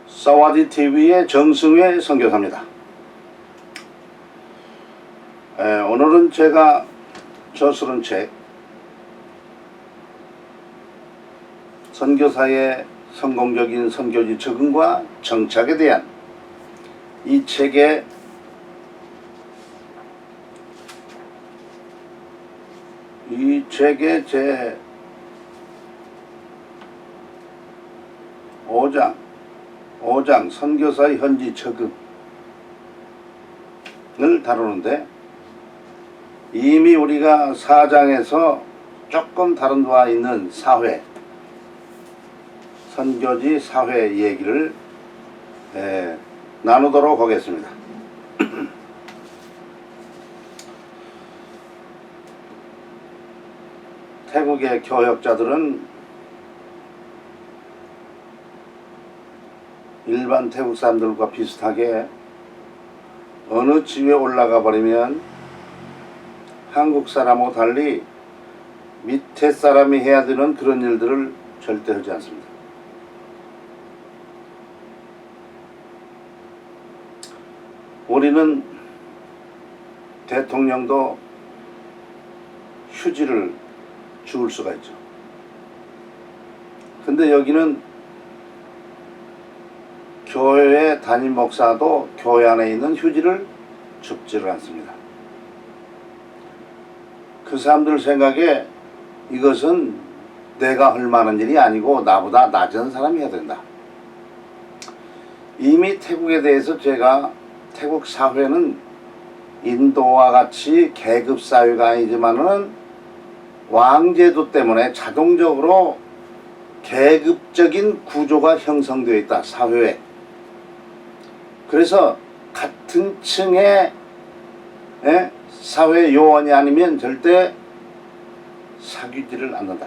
사와디 TV의 정승회 선교사입니다. 오늘은 제가 저술은 책 선교사의 성공적인 선교지 적응과 정착에 대한 이 책의 제 5장 선교사의 현지 적응을 다루는데, 이미 우리가 4장에서 조금 다른 바와 있는 사회, 선교지 사회 얘기를 나누도록 하겠습니다. 태국의 교역자들은 일반 태국 사람들과 비슷하게 어느 집에 올라가 버리면 한국 사람하고 달리 밑에 사람이 해야 되는 그런 일들을 절대 하지 않습니다. 우리는 대통령도 휴지를 줄 수가 있죠. 근데 여기는 교회 담임 목사도 교회 안에 있는 휴지를 줍지를 않습니다. 그 사람들 생각에 이것은 내가 할 만한 일이 아니고 나보다 낮은 사람이 해야 된다. 이미 태국에 대해서 제가 태국 사회는 인도와 같이 계급 사회가 아니지만은 왕제도 때문에 자동적으로 계급적인 구조가 형성되어 있다, 사회에. 그래서 같은 층의 사회 요원이 아니면 절대 사귀지를 않는다.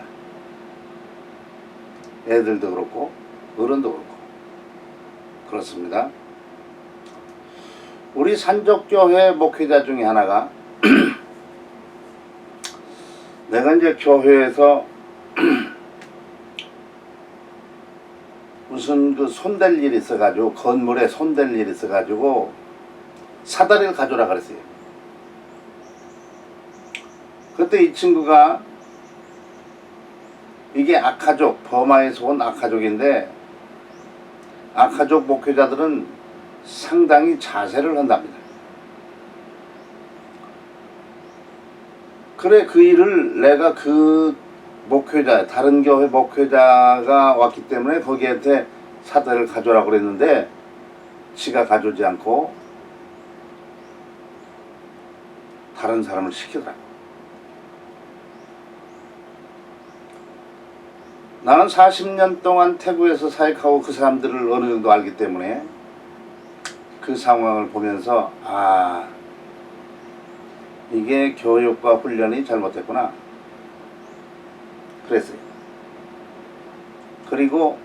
애들도 그렇고 어른도 그렇고 그렇습니다. 우리 산족교회 목회자 중에 하나가 내가 이제 교회에서 무슨 그 손댈 일이 있어가지고, 건물에 손댈 일이 있어가지고 사다리를 가져오라 그랬어요. 그때 이 친구가, 이게 아카족, 버마에서 온 아카족인데, 아카족 목회자들은 상당히 자세를 한답니다. 그래, 그 일을 내가 그 목회자, 다른 교회 목회자가 왔기 때문에 거기한테 사다리를 가져오라고 그랬는데 지가 가져오지 않고 다른 사람을 시키더라. 나는 40년 동안 태국에서 사역하고 그 사람들을 어느 정도 알기 때문에 그 상황을 보면서 이게 교육과 훈련이 잘못됐구나 그랬어요. 그리고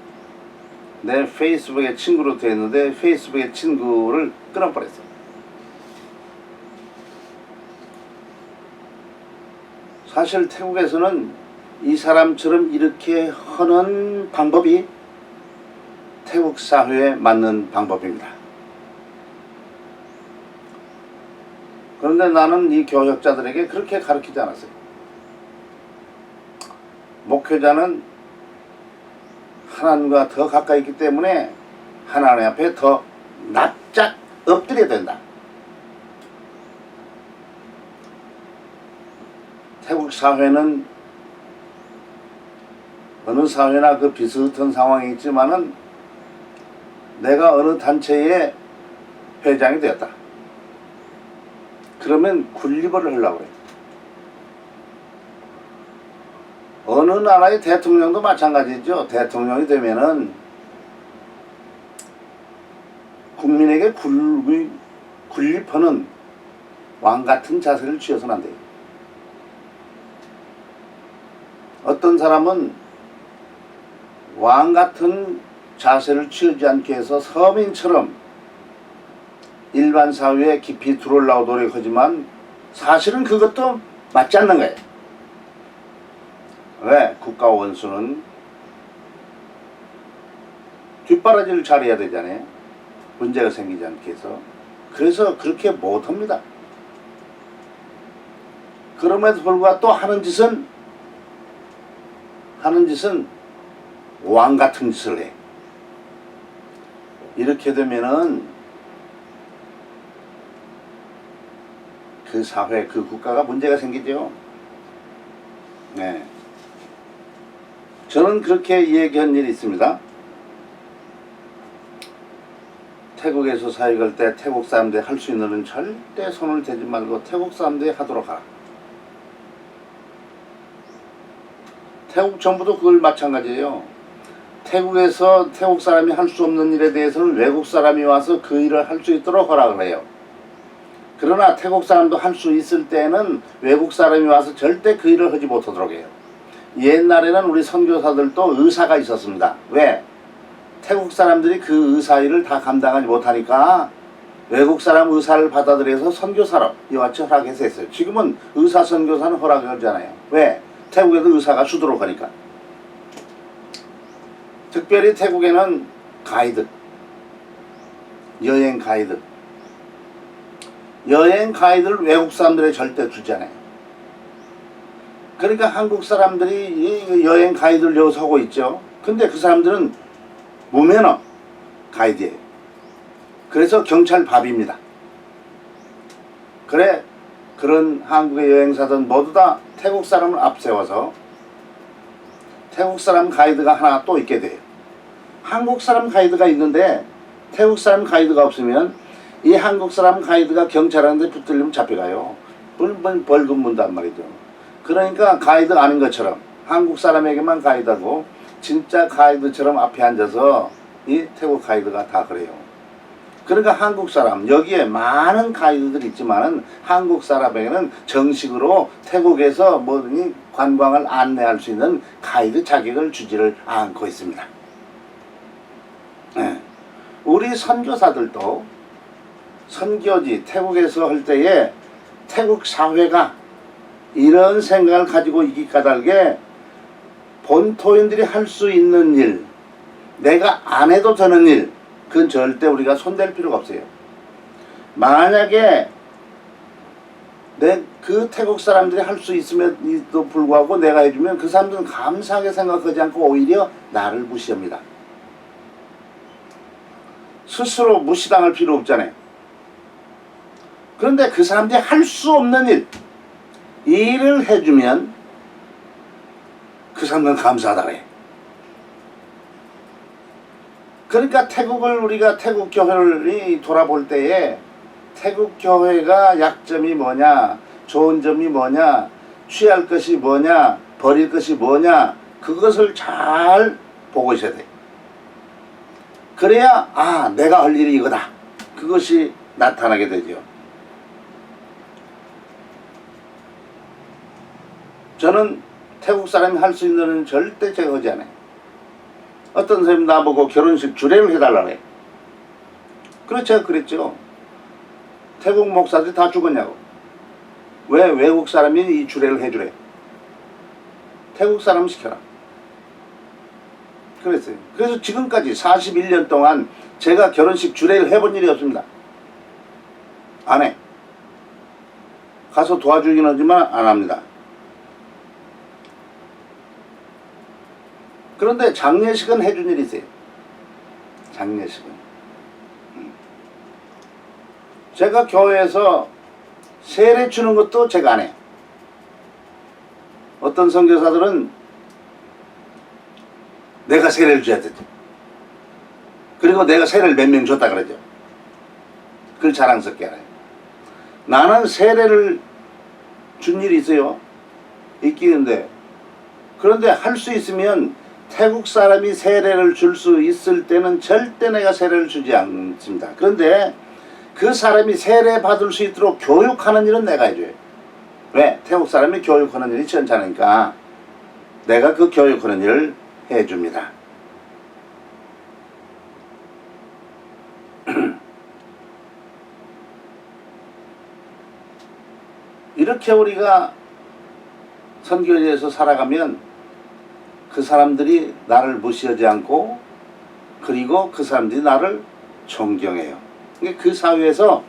내 페이스북에 친구로 되어 있는데 페이스북에 친구를 끊어버렸어요. 사실 태국에서는 이 사람처럼 이렇게 하는 방법이 태국 사회에 맞는 방법입니다. 그런데 나는 이 교역자들에게 그렇게 가르치지 않았어요. 목회자는 하나님과 더 가까이 있기 때문에 하나님 앞에 더 납작 엎드려야 된다. 태국 사회는 어느 사회나 그 비슷한 상황이 있지만은 내가 어느 단체의 회장이 되었다. 그러면 군리벌을 하려고 그래. 어느 나라의 대통령도 마찬가지죠. 대통령이 되면은 국민에게 군립하는 왕 같은 자세를 취해서는 안 돼요. 어떤 사람은 왕 같은 자세를 취하지 않게 해서 서민처럼 일반 사회에 깊이 들어오려고 노력하지만 사실은 그것도 맞지 않는 거예요. 왜? 국가 원수는 뒷바라지를 잘해야 되잖아요. 문제가 생기지 않게 해서. 그래서 그렇게 못합니다. 그럼에도 불구하고 또 하는 짓은 왕 같은 짓을 해. 이렇게 되면은 그 사회, 그 국가가 문제가 생기죠. 네. 저는 그렇게 얘기한 일이 있습니다. 태국에서 사역할 때 태국 사람들이 할 수 있는 일은 절대 손을 대지 말고 태국 사람들이 하도록 하라. 태국 정부도 그걸 마찬가지예요. 태국에서 태국 사람이 할 수 없는 일에 대해서는 외국 사람이 와서 그 일을 할 수 있도록 허락을 해요. 그러나 태국 사람도 할 수 있을 때는 외국 사람이 와서 절대 그 일을 하지 못하도록 해요. 옛날에는 우리 선교사들도 의사가 있었습니다. 왜? 태국 사람들이 그 의사 일을 다 감당하지 못하니까 외국 사람 의사를 받아들여서 선교사로 이와 같이 허락해서 했어요. 지금은 의사 선교사는 허락하잖아요. 왜? 태국에도 의사가 수두룩 하니까. 특별히 태국에는 가이드, 여행 가이드를 외국 사람들에 절대 주지 않아요. 그러니까 한국 사람들이 여행 가이드를 여기서 하고 있죠. 근데 그 사람들은 무면허 가이드예요. 그래서 경찰 밥입니다. 그래, 그런 한국의 여행사들 모두 다 태국 사람을 앞세워서 태국 사람 가이드가 하나 또 있게 돼요. 한국 사람 가이드가 있는데 태국 사람 가이드가 없으면 이 한국 사람 가이드가 경찰한테 붙들리면 잡혀가요. 벌금 문단 말이죠. 그러니까 가이드 아닌 것처럼 한국 사람에게만 가이드하고 진짜 가이드처럼 앞에 앉아서 이 태국 가이드가 다 그래요. 그러니까 한국 사람, 여기에 많은 가이드들이 있지만은 한국 사람에게는 정식으로 태국에서 뭐든지 관광을 안내할 수 있는 가이드 자격을 주지를 않고 있습니다. 네. 우리 선교사들도 선교지 태국에서 할 때에 태국 사회가 이런 생각을 가지고 있기 까닭에 본토인들이 할 수 있는 일, 내가 안 해도 되는 일, 그건 절대 우리가 손댈 필요가 없어요. 만약에 그 태국 사람들이 할 수 있음에도 불구하고 내가 해주면 그 사람들은 감사하게 생각하지 않고 오히려 나를 무시합니다. 스스로 무시당할 필요 없잖아요. 그런데 그 사람들이 할 수 없는 일을 해주면 그 사람들은 감사하다고 해. 그러니까 우리가 태국 교회를 돌아볼 때에 태국 교회가 약점이 뭐냐, 좋은 점이 뭐냐, 취할 것이 뭐냐, 버릴 것이 뭐냐, 그것을 잘 보고 있어야 돼. 그래야 내가 할 일이 이거다, 그것이 나타나게 되죠. 저는 태국 사람이 할 수 있는 일은 절대 제가 하지 않아요. 어떤 사람이 나보고 결혼식 주례를 해달라고 해. 그래서 제가 그랬죠. 태국 목사들이 다 죽었냐고. 왜 외국 사람이 이 주례를 해주래. 태국 사람 시켜라. 그랬어요. 그래서 지금까지 41년 동안 제가 결혼식 주례를 해본 일이 없습니다. 안 해. 가서 도와주긴 하지만 안 합니다. 그런데 장례식은 해준 일이 있어요. 장례식은. 제가 교회에서 세례 주는 것도 제가 안 해요. 어떤 선교사들은 내가 세례를 줘야 되죠. 그리고 내가 세례를 몇 명 줬다 그러죠. 그걸 자랑스럽게 알아요. 나는 세례를 준 일이 있어요. 있기는데. 그런데 할 수 있으면 태국 사람이 세례를 줄 수 있을 때는 절대 내가 세례를 주지 않습니다. 그런데 그 사람이 세례 받을 수 있도록 교육하는 일은 내가 해줘요. 왜? 태국 사람이 교육하는 일이 시원찮으니까 내가 그 교육하는 일을 해줍니다. 이렇게 우리가 선교지에서 살아가면 그 사람들이 나를 무시하지 않고 그리고 그 사람들이 나를 존경해요. 그러니까 그 사회에서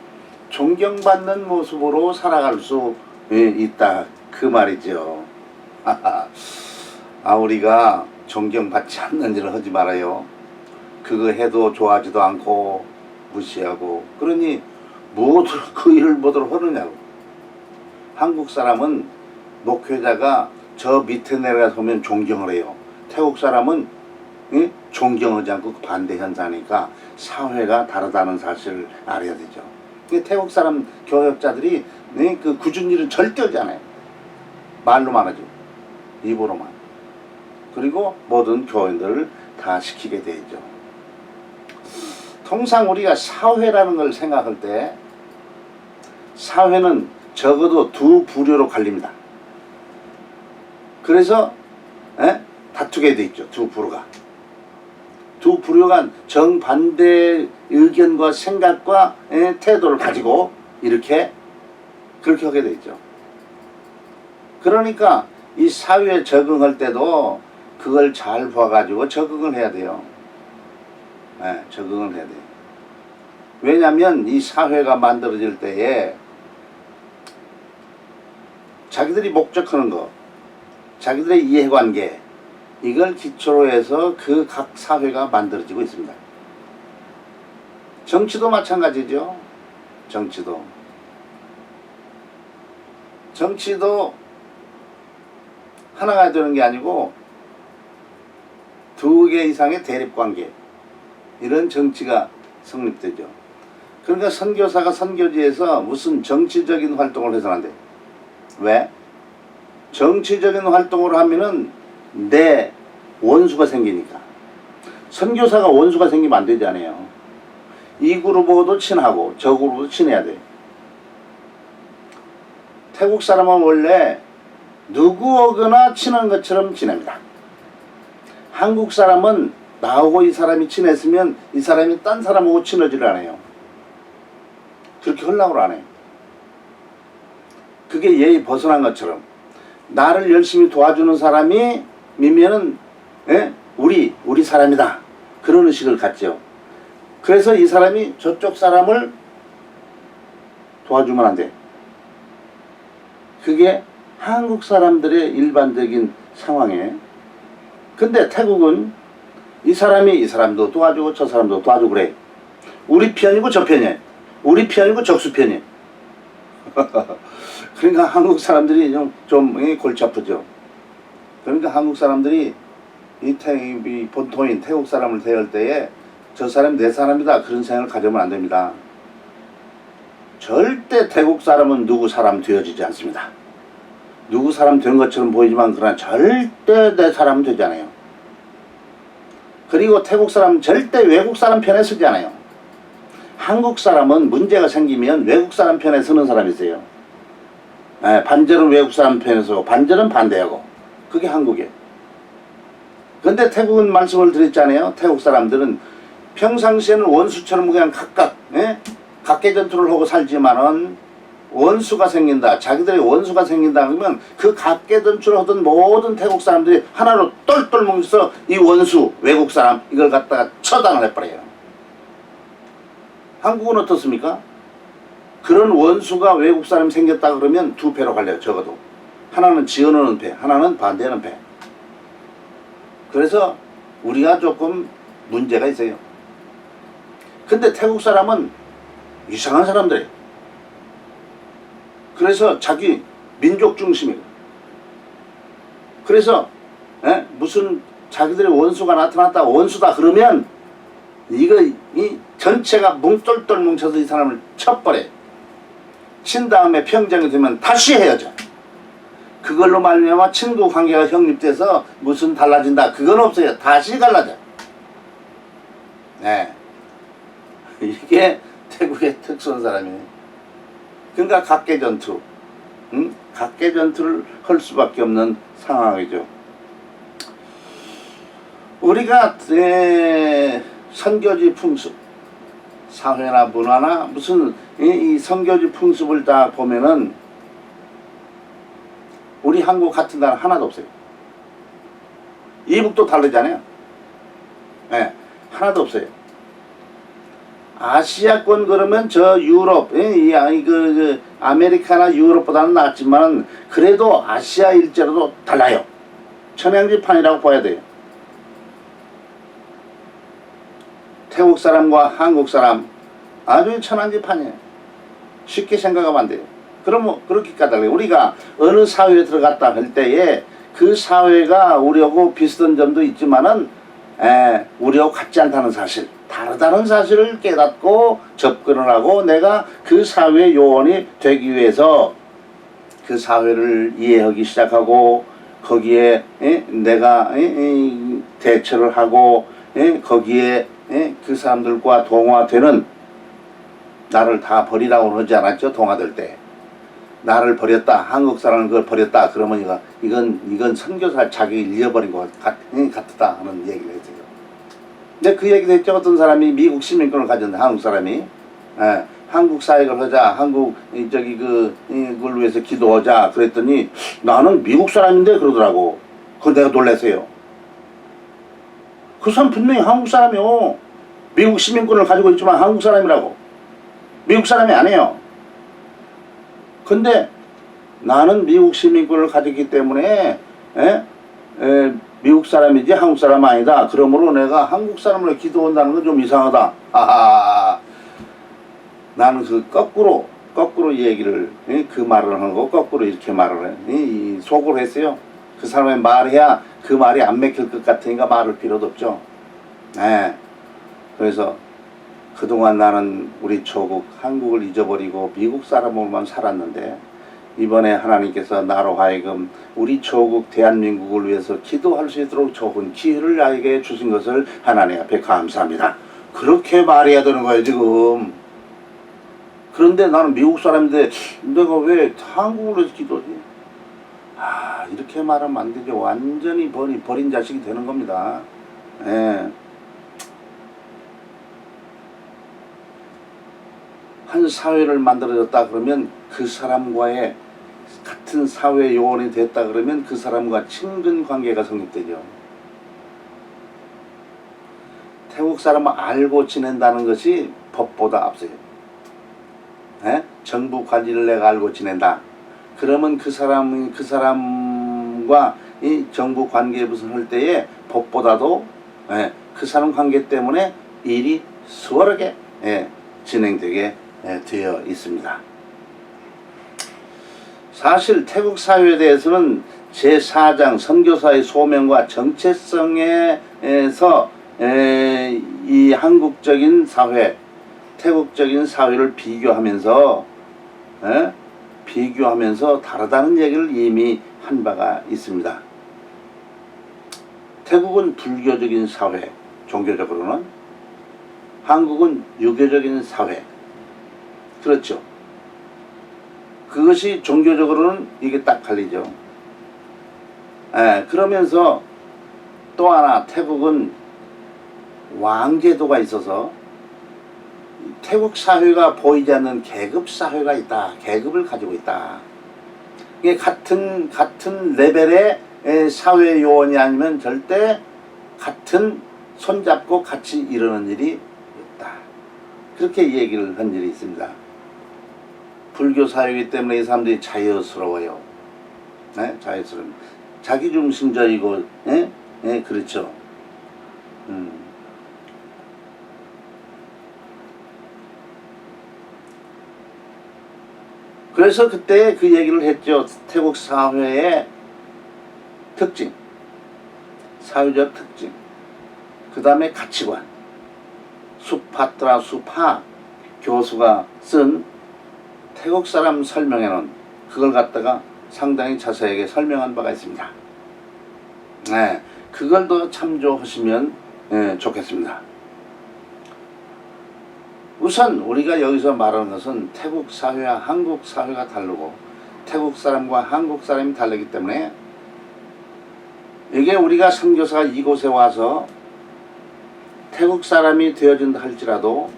존경받는 모습으로 살아갈 수 있다 그 말이죠. 우리가 존경받지 않는 일을 하지 말아요. 그거 해도 좋아하지도 않고 무시하고 그러니 무엇을 그 일을 뭐들 하느냐고. 한국 사람은 목회자가 저 밑에 내려가서 보면 존경을 해요. 태국 사람은 존경하지 않고 반대 현상이니까 사회가 다르다는 사실을 알아야 되죠. 태국 사람 교역자들이 그 굳은 일은 절대 하지 않아요. 말로만 하죠. 입으로만. 그리고 모든 교인들을 다 시키게 되죠. 통상 우리가 사회라는 걸 생각할 때 사회는 적어도 두 부류로 갈립니다. 그래서 다투게 돼 있죠. 두 부류가. 두 부류가 정반대 의견과 생각과 태도를 가지고 그렇게 하게 돼 있죠. 그러니까 이 사회에 적응할 때도 그걸 잘 봐가지고 적응을 해야 돼요. 적응을 해야 돼요. 왜냐하면 이 사회가 만들어질 때에 자기들이 목적하는 거, 자기들의 이해관계 이걸 기초로 해서 그 각 사회가 만들어지고 있습니다. 정치도 마찬가지죠. 정치도 하나가 되는 게 아니고 두 개 이상의 대립관계 이런 정치가 성립되죠. 그러니까 선교사가 선교지에서 무슨 정치적인 활동을 해서는 안 돼. 왜? 정치적인 활동을 하면은 내 원수가 생기니까. 선교사가 원수가 생기면 안 되잖아요. 이 그룹하고도 친하고 저 그룹하고도 친해야 돼. 태국 사람은 원래 누구하거나 친한 것처럼 지냅니다. 한국 사람은 나하고 이 사람이 친했으면 이 사람이 딴 사람하고 친하지를 않아요. 그렇게 하려고 안 해요. 그게 예의 벗어난 것처럼 나를 열심히 도와주는 사람이 미면은 우리 사람이다 그런 의식을 갖죠. 그래서 이 사람이 저쪽 사람을 도와주면 안 돼. 그게 한국 사람들의 일반적인 상황이에요. 근데 태국은 이 사람이 이 사람도 도와주고 저 사람도 도와주고 그래. 우리 편이고 저 편이에요. 우리 편이고 적수 편이에요. 그러니까 한국 사람들이 좀 골치 아프죠. 그러니까 한국 사람들이 이 본토인 태국 사람을 대할 때에 저 사람이 내 사람이다 그런 생각을 가지면 안 됩니다. 절대 태국 사람은 누구 사람 되어지지 않습니다. 누구 사람 된 것처럼 보이지만 그러나 절대 내 사람 되지 않아요. 그리고 태국 사람은 절대 외국 사람 편에 서지 않아요. 한국 사람은 문제가 생기면 외국 사람 편에 서는 사람이 있어요. 반절은 외국 사람 편에 서고 반절은 반대하고. 그게 한국이에요. 근데 태국은 말씀을 드렸잖아요. 태국 사람들은 평상시에는 원수처럼 그냥 각각 각계전투를 하고 살지만은 원수가 생긴다. 자기들의 원수가 생긴다 그러면 그 각계전투를 하던 모든 태국 사람들이 하나로 똘똘 뭉쳐서 이 원수 외국 사람 이걸 갖다가 처단을 해버려요. 한국은 어떻습니까? 그런 원수가 외국 사람이 생겼다 그러면 두 패로 갈려요. 적어도 하나는 지어놓는 패, 하나는 반대하는 패. 그래서 우리가 조금 문제가 있어요. 근데 태국 사람은 이상한 사람들이에요. 그래서 자기 민족 중심이에요. 그래서 무슨 자기들의 원수가 나타났다 원수다 그러면 이 전체가 뭉똘똘 뭉쳐서 이 사람을 쳐버려요. 친 다음에 평정이 되면 다시 헤어져. 그걸로 말미암아 친구 관계가 형립돼서 무슨 달라진다 그건 없어요. 다시 갈라져. 이게 태국의 특수한 사람이에요. 그러니까 각계전투, 각계전투를 할 수밖에 없는 상황이죠. 우리가 선교지 풍습, 사회나 문화나 무슨 이 선교지 풍습을 다 보면은 우리 한국 같은 나라 하나도 없어요. 이북도 다르잖아요. 예, 하나도 없어요. 아시아권 그러면 저 유럽, 아메리카나 유럽보다는 낫지만 그래도 아시아 일제로도 달라요. 천양지판이라고 봐야 돼요. 태국 사람과 한국 사람 아주 천양지판이에요. 쉽게 생각하면 안 돼요. 그러면 그렇게 까달래요. 우리가 어느 사회에 들어갔다 할 때에 그 사회가 우리하고 비슷한 점도 있지만은 우리하고 같지 않다는 사실, 다르다는 사실을 깨닫고 접근을 하고 내가 그 사회의 요원이 되기 위해서 그 사회를 이해하기 시작하고 거기에 내가 대처를 하고 거기에 그 사람들과 동화되는, 나를 다 버리라고 하지 않았죠? 동화될 때 나를 버렸다, 한국 사람을 그걸 버렸다 그러면 이건 선교사 자기를 잃어버린 것 같다 하는 얘기를 했어요. 근데 그 얘기도 했죠. 어떤 사람이 미국 시민권을 가졌는데 한국 사람이 한국 사역을 하자, 한국 그걸 위해서 기도하자 그랬더니 나는 미국 사람인데 그러더라고. 그걸 내가 놀랐어요. 그 사람 분명히 한국 사람이요. 미국 시민권을 가지고 있지만 한국 사람이라고. 미국 사람이 아니에요. 근데 나는 미국 시민권을 가졌기 때문에 미국 사람이지 한국 사람 아니다. 그러므로 내가 한국 사람을 기도한다는 건 좀 이상하다. 아하. 나는 그 거꾸로 얘기를 그 말을 하고 거꾸로 이렇게 말을 해. 속으로 했어요. 그 사람의 말해야 그 말이 안 맥힐 것 같으니까 말할 필요도 없죠. 그래서 그동안 나는 우리 조국 한국을 잊어버리고 미국 사람으로만 살았는데 이번에 하나님께서 나로 하여금 우리 조국 대한민국을 위해서 기도할 수 있도록 좋은 기회를 나에게 주신 것을 하나님 앞에 감사합니다. 그렇게 말해야 되는 거예요 지금. 그런데 나는 미국 사람인데 내가 왜 한국을 위해서 기도하지? 이렇게 말하면 안 되죠. 완전히 버린 자식이 되는 겁니다. 한 사회를 만들어졌다 그러면 그 사람과의 같은 사회 요원이 됐다 그러면 그 사람과 친근 관계가 성립되죠. 태국 사람을 알고 지낸다는 것이 법보다 앞서요. 정부 관리를 내가 알고 지낸다. 그러면 그 사람과 이 정부 관계 무슨 할 때에 법보다도 그 사람 관계 때문에 일이 수월하게 진행되게 되어 있습니다. 사실 태국 사회에 대해서는 제4장 선교사의 소명과 정체성에서 이 한국적인 사회, 태국적인 사회를 비교하면서 다르다는 얘기를 이미 한 바가 있습니다. 태국은 불교적인 사회, 종교적으로는. 한국은 유교적인 사회. 그렇죠. 그것이 종교적으로는 이게 딱 갈리죠. 그러면서 또 하나 태국은 왕제도가 있어서 태국 사회가 보이지 않는 계급 사회가 있다. 계급을 가지고 있다. 이게 같은 레벨의 사회 요원이 아니면 절대 같은 손잡고 같이 이러는 일이 없다. 그렇게 얘기를 한 일이 있습니다. 불교 사회이기 때문에 이 사람들이 자유스러워요. 자유스러운. 자기중심적이고, 그렇죠. 그래서 그때 그 얘기를 했죠. 태국 사회의 특징, 사회적 특징, 그 다음에 가치관, 수파트라 수파 교수가 쓴 태국 사람 설명에는 그걸 갖다가 상당히 자세하게 설명한 바가 있습니다. 그걸 더 참조하시면 좋겠습니다. 우선 우리가 여기서 말하는 것은 태국 사회와 한국 사회가 다르고 태국 사람과 한국 사람이 다르기 때문에 이게 우리가 선교사가 이곳에 와서 태국 사람이 되어진다 할지라도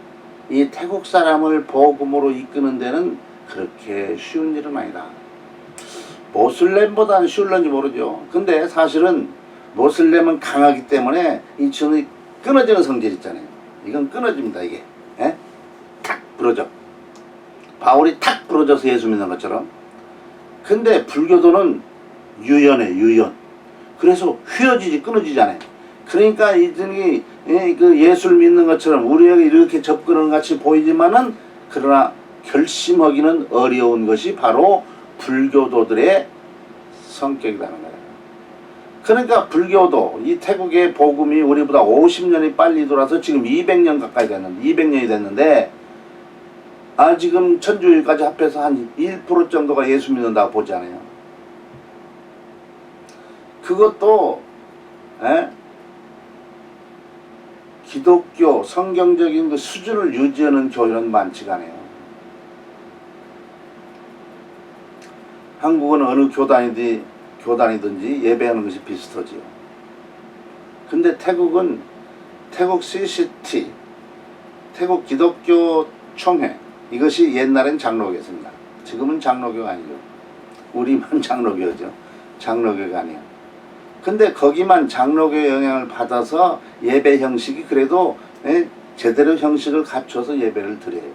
이 태국 사람을 복음으로 이끄는 데는 그렇게 쉬운 일은 아니다. 모슬렘보다는 쉬울런지 모르죠. 근데 사실은 모슬렘은 강하기 때문에 이 천이 끊어지는 성질 있잖아요. 이건 끊어집니다. 이게 예? 탁 부러져. 바울이 탁 부러져서 예수 믿는 것처럼. 근데 불교도는 유연해, 유연. 그래서 휘어지지 끊어지지 않아요. 그러니까 이들이 그 예수를 믿는 것처럼 우리에게 이렇게 접근하는 같이 보이지만은, 그러나 결심하기는 어려운 것이 바로 불교도들의 성격이라는 거예요. 그러니까 불교도, 이 태국의 복음이 우리보다 50년이 빨리 돌아서 지금 200년 가까이 됐는데, 200년이 됐는데, 지금 천주교까지 합해서 한 1% 정도가 예수 믿는다고 보잖아요. 그것도 기독교 성경적인 그 수준을 유지하는 교회는 많지가 않아요. 한국은 어느 교단이든지 예배하는 것이 비슷하지요. 근데 태국은 태국 CCT, 태국 기독교 총회, 이것이 옛날엔 장로교였습니다. 지금은 장로교가 아니죠. 우리만 장로교죠. 장로교가 아니에요. 근데 거기만 장로교 영향을 받아서 예배 형식이 그래도 제대로 형식을 갖춰서 예배를 드려요.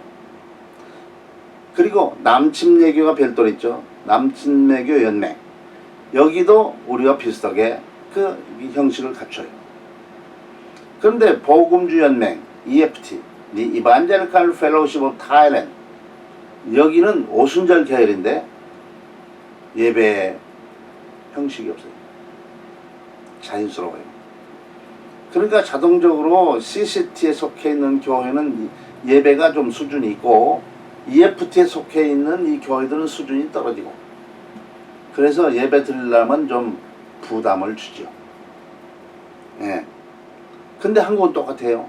그리고 남침례교가 별도로 있죠. 남침례교 연맹. 여기도 우리와 비슷하게 그 형식을 갖춰요. 그런데 복음주 연맹, EFT, Evangelical Fellowship of Thailand, 여기는 오순절 계열인데 예배 형식이 없어요. 자연스러워요. 그러니까 자동적으로 CCT에 속해 있는 교회는 예배가 좀 수준이 있고, EFT에 속해 있는 이 교회들은 수준이 떨어지고, 그래서 예배 드리려면 좀 부담을 주죠. 예. 근데 한국은 똑같아요.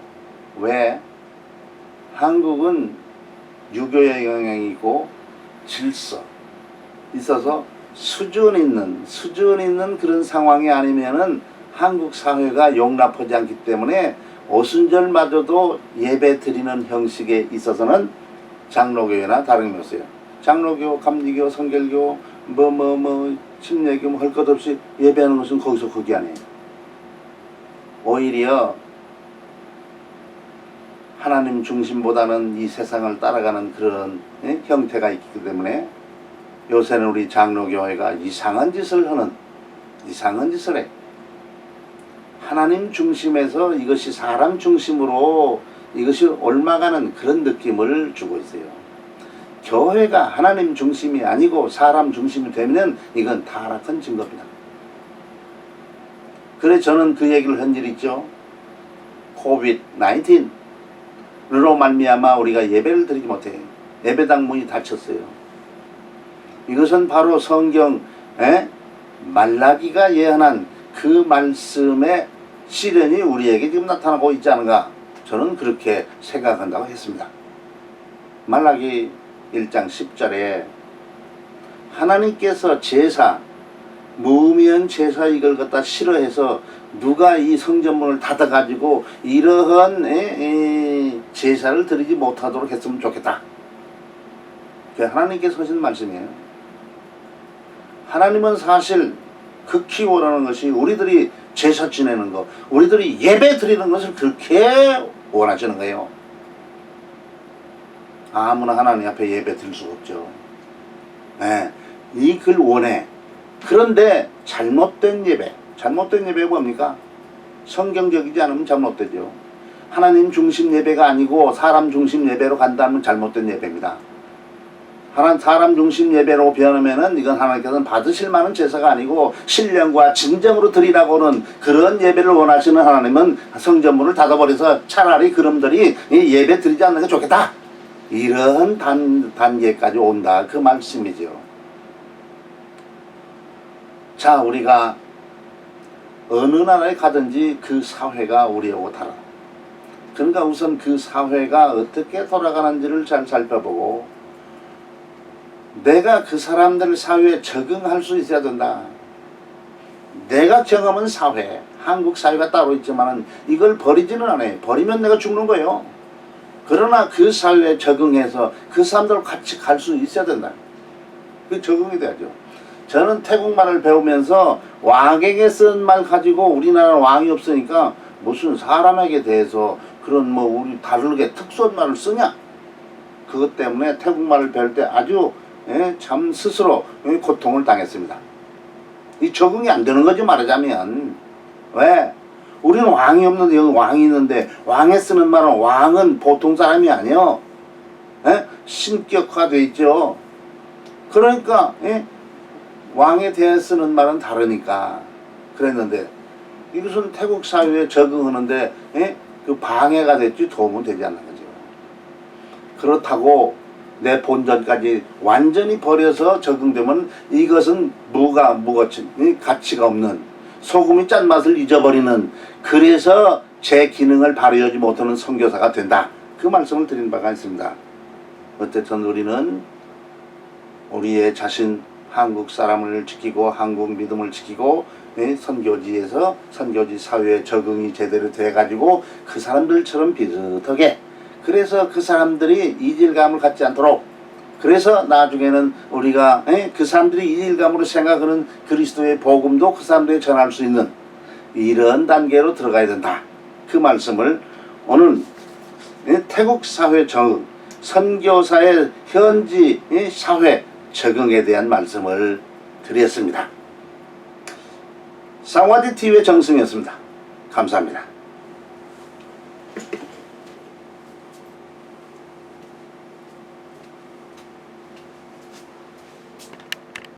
왜? 한국은 유교의 영향이 있고 질서 있어서 수준 있는 그런 상황이 아니면은 한국 사회가 용납하지 않기 때문에 오순절마저도 예배 드리는 형식에 있어서는 장로교회나 다른 게 없어요. 장로교, 감리교, 성결교, 침례교 할 것 없이 예배하는 것은 거기서 거기 아니에요. 오히려 하나님 중심보다는 이 세상을 따라가는 그런 형태가 있기 때문에 요새는 우리 장로교회가 이상한 짓을 해. 하나님 중심에서 이것이 사람 중심으로 이것이 옮아가는 그런 느낌을 주고 있어요. 교회가 하나님 중심이 아니고 사람 중심이 되면 이건 타락한 증거입니다. 그래 저는 그 얘기를 한 일 있죠. COVID-19 로 말미암아 우리가 예배를 드리지 못해. 예배당 문이 닫혔어요. 이것은 바로 성경 말라기가 예언한 그 말씀의 시련이 우리에게 지금 나타나고 있지 않은가, 저는 그렇게 생각한다고 했습니다. 말라기 1장 10절에 하나님께서 제사, 무의미한 제사 이걸 갖다 싫어해서 누가 이 성전문을 닫아가지고 이러한 제사를 드리지 못하도록 했으면 좋겠다. 그게 하나님께서 하신 말씀이에요. 하나님은 사실 극히 원하는 것이 우리들이 제사 지내는 것, 우리들이 예배 드리는 것을 그렇게 원하시는 거예요. 아무나 하나님 앞에 예배 드릴 수가 없죠. 이걸 원해. 그런데 잘못된 예배가 뭡니까? 성경적이지 않으면 잘못되죠. 하나님 중심 예배가 아니고 사람 중심 예배로 간다면 잘못된 예배입니다. 사람 중심 예배로 변하면은 이건 하나님께서는 받으실 만한 제사가 아니고 신령과 진정으로 드리라고는 그런 예배를 원하시는 하나님은 성전문을 닫아버려서 차라리 그놈들이 예배 드리지 않는 게 좋겠다. 이런 단계까지 온다. 그 말씀이죠. 자, 우리가 어느 나라에 가든지 그 사회가 우리하고 달라. 그러니까 우선 그 사회가 어떻게 돌아가는지를 잘 살펴보고 내가 그 사람들 사회에 적응할 수 있어야 된다. 내가 경험한 사회, 한국 사회가 따로 있지만 이걸 버리지는 않아요. 버리면 내가 죽는 거예요. 그러나 그 사회에 적응해서 그 사람들과 같이 갈 수 있어야 된다. 그 적응이 돼야죠. 저는 태국말을 배우면서 왕에게 쓴 말 가지고 우리나라는 왕이 없으니까 무슨 사람에게 대해서 그런 뭐 우리 다르게 특수한 말을 쓰냐? 그것 때문에 태국말을 배울 때 아주 참 스스로 고통을 당했습니다. 이 적응이 안 되는 거죠, 말하자면. 왜? 우리는 왕이 없는데 여기 왕이 있는데 왕에 쓰는 말은 왕은 보통 사람이 아니요. 신격화돼 있죠. 그러니까 왕에 대해 쓰는 말은 다르니까 그랬는데 이것은 태국 사회에 적응하는데 그 방해가 됐지 도움은 되지 않는 거죠. 그렇다고 내 본전까지 완전히 버려서 적응되면 이것은 무거친 가치가 없는 소금이 짠맛을 잊어버리는 그래서 제 기능을 발휘하지 못하는 선교사가 된다. 그 말씀을 드린 바가 있습니다. 어쨌든 우리는 우리의 자신 한국 사람을 지키고 한국 믿음을 지키고 선교지에서 선교지 사회에 적응이 제대로 돼가지고 그 사람들처럼 비슷하게 그래서 그 사람들이 이질감을 갖지 않도록 그래서 나중에는 우리가 그 사람들이 이질감으로 생각하는 그리스도의 복음도 그 사람들에게 전할 수 있는 이런 단계로 들어가야 된다. 그 말씀을 오늘 태국 사회 적응 선교사의 현지 사회 적응에 대한 말씀을 드렸습니다. 상와디 TV의 정승이었습니다. 감사합니다.